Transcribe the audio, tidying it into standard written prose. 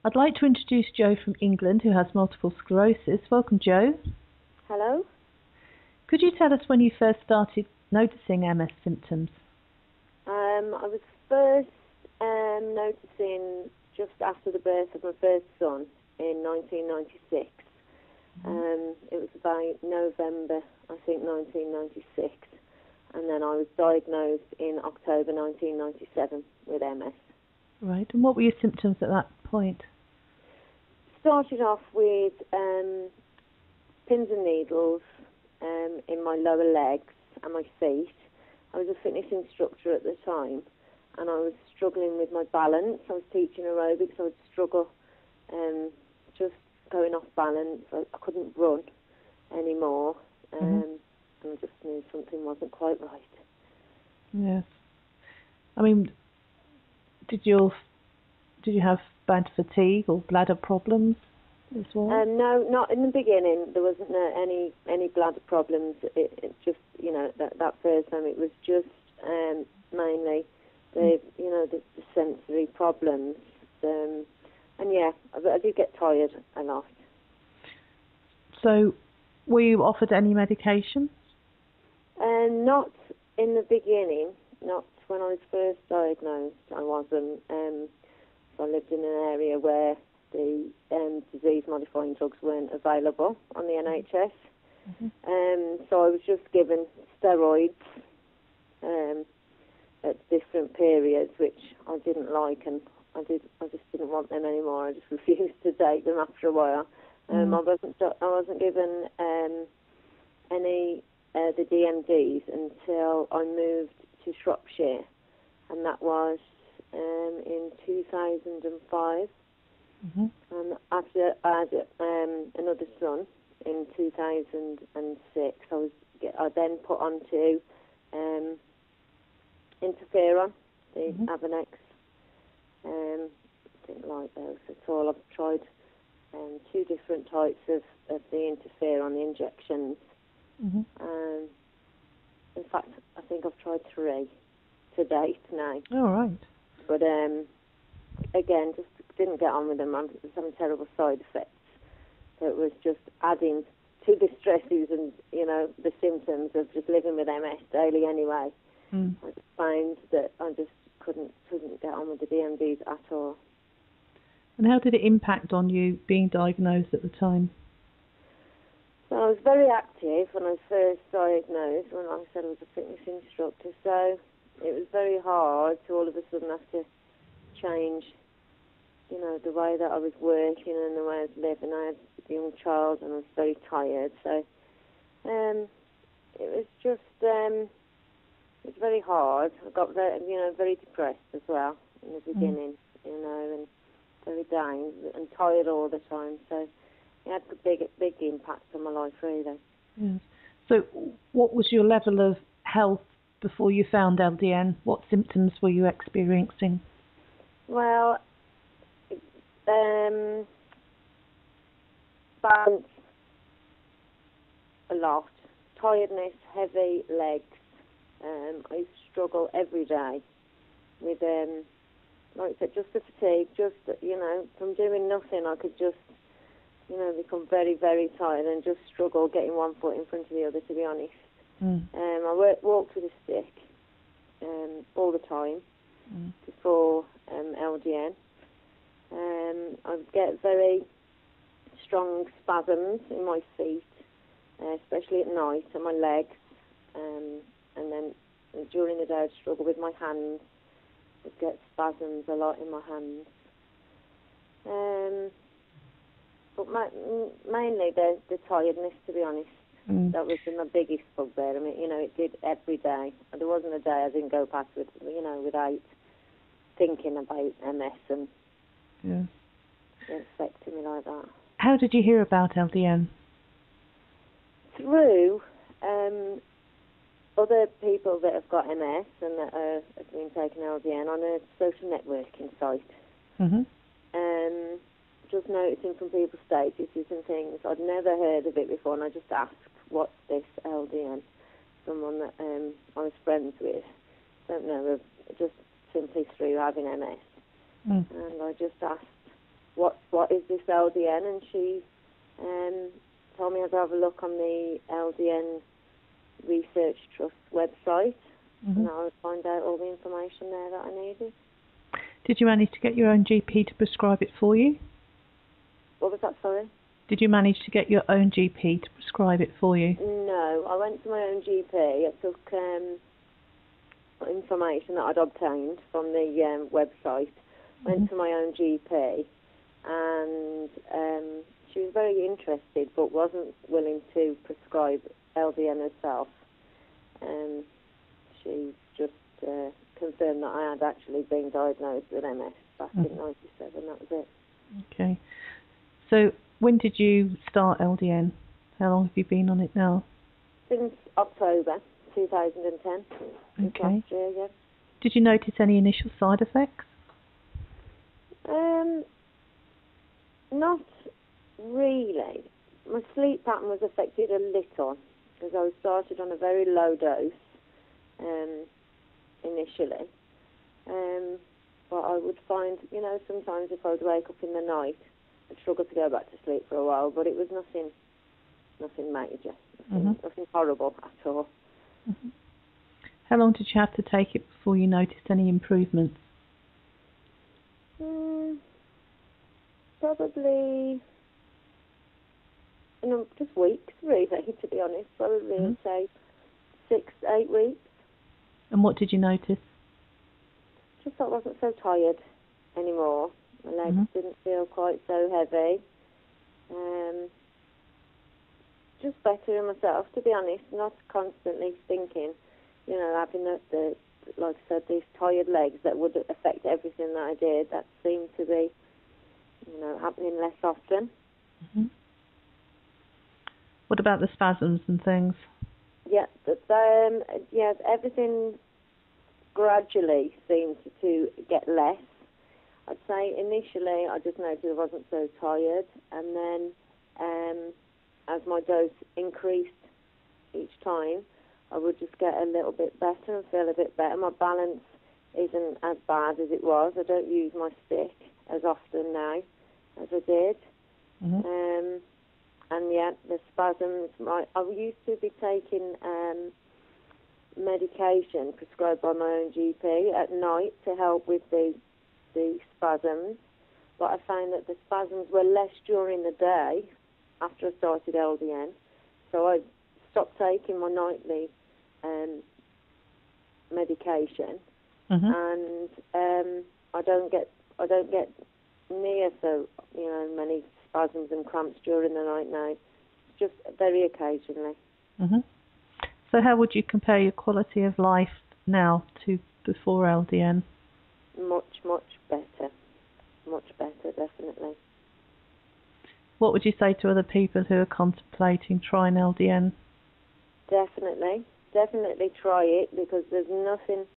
I'd like to introduce Joe from England, who has multiple sclerosis. Welcome, Joe. Hello. Could you tell us when you first started noticing MS symptoms? I was first noticing just after the birth of my first son in 1996. It was about November, I think, 1996. And then I was diagnosed in October 1997 with MS. Right, and what were your symptoms at that point? Started off with pins and needles in my lower legs and my feet. I was a fitness instructor at the time, and I was struggling with my balance. I was teaching aerobics, so I would struggle just going off balance. I couldn't run anymore, and I just knew something wasn't quite right. Yes. I mean, did you have bad fatigue or bladder problems as well? No, not in the beginning. There wasn't any bladder problems. It just, that first time it was just mainly the sensory problems. And yeah, I did get tired a lot. So, were you offered any medication? Not in the beginning. Not when I was first diagnosed. I wasn't. I lived in an area where the disease-modifying drugs weren't available on the NHS. So I was just given steroids at different periods, which I didn't like, and I just didn't want them anymore. I just refused to take them after a while. I wasn't given any the DMDs until I moved to Shropshire, and that was in 2005. And after I had another son in 2006, I then put onto interferon, the Avonex. Didn't like those at all. I've tried 2 different types of the interferon, the injections. In fact, I think I've tried 3 to date now. Oh, right. But again, just didn't get on with them. I was having terrible side effects. So it was just adding to the stresses and, the symptoms of just living with MS daily anyway. I just found that I just couldn't get on with the DMDs at all. And how did it impact on you being diagnosed at the time? So I was very active when I was first diagnosed, when I said I was a fitness instructor. So it was very hard to all of a sudden have to change, the way that I was working and the way I was living. I had a young child and I was very tired. So it was just, it was very hard. I got very depressed as well in the beginning, and very down and tired all the time. So it had a big impact on my life, really. Yes. So what was your level of health before you found LDN? What symptoms were you experiencing? Well, balance a lot, tiredness, heavy legs. I struggle every day with, like I said, just the fatigue. Just from doing nothing, I could just, become very, very tired and just struggle getting one foot in front of the other. To be honest, I walked with a stick all the time before LDN. I would get very strong spasms in my feet, especially at night, and my legs. And then during the day, I'd struggle with my hands. I'd get spasms a lot in my hands. But mainly the tiredness, to be honest. That was my biggest bugbear. I mean, it did every day. There wasn't a day I didn't go past without thinking about MS and it affected me like that. How did you hear about LDN? Through other people that have got MS and that have been taking LDN on a social networking site. Just noticing from people's statuses and things. I'd never heard of it before, and I just asked, what's this LDN? Someone that I was friends with, just simply through having MS. And I just asked what is this LDN, and she told me I had to have a look on the LDN Research Trust website, and I would find out all the information there that I needed. Did you manage to get your own GP to prescribe it for you? What was that, sorry? Did you manage to get your own GP to prescribe it for you? No, I went to my own GP. I took information that I'd obtained from the website, went to my own GP, and she was very interested but wasn't willing to prescribe LDN herself. She just confirmed that I had actually been diagnosed with MS back in '97, that was it. Okay. So when did you start LDN? How long have you been on it now? Since October 2010. Okay. Last year, yeah. Did you notice any initial side effects? Not really. My sleep pattern was affected a little because I started on a very low dose initially. But I would find, sometimes if I would wake up in the night, I'd struggle to go back to sleep for a while, but it was nothing major, nothing horrible at all. How long did you have to take it before you noticed any improvements? Probably, just weeks, really, to be honest. Probably, say, 6 to 8 weeks. And what did you notice? Just I wasn't so tired anymore. My legs didn't feel quite so heavy. Just better in myself, to be honest, not constantly thinking, having the like I said, these tired legs that would affect everything that I did. That seemed to be, happening less often. What about the spasms and things? Yeah, everything gradually seemed to get less. I'd say initially I just noticed I wasn't so tired, and then as my dose increased each time, I would just get a little bit better and feel a bit better. My balance isn't as bad as it was. I don't use my stick as often now as I did. And yeah, the spasms, I used to be taking medication prescribed by my own GP at night to help with the spasms, but I found that the spasms were less during the day after I started LDN, so I stopped taking my nightly medication, and I don't get near so many spasms and cramps during the night now, just very occasionally. So how would you compare your quality of life now to before LDN? Much better, definitely. What would you say to other people who are contemplating trying LDN? Definitely try it, because there's nothing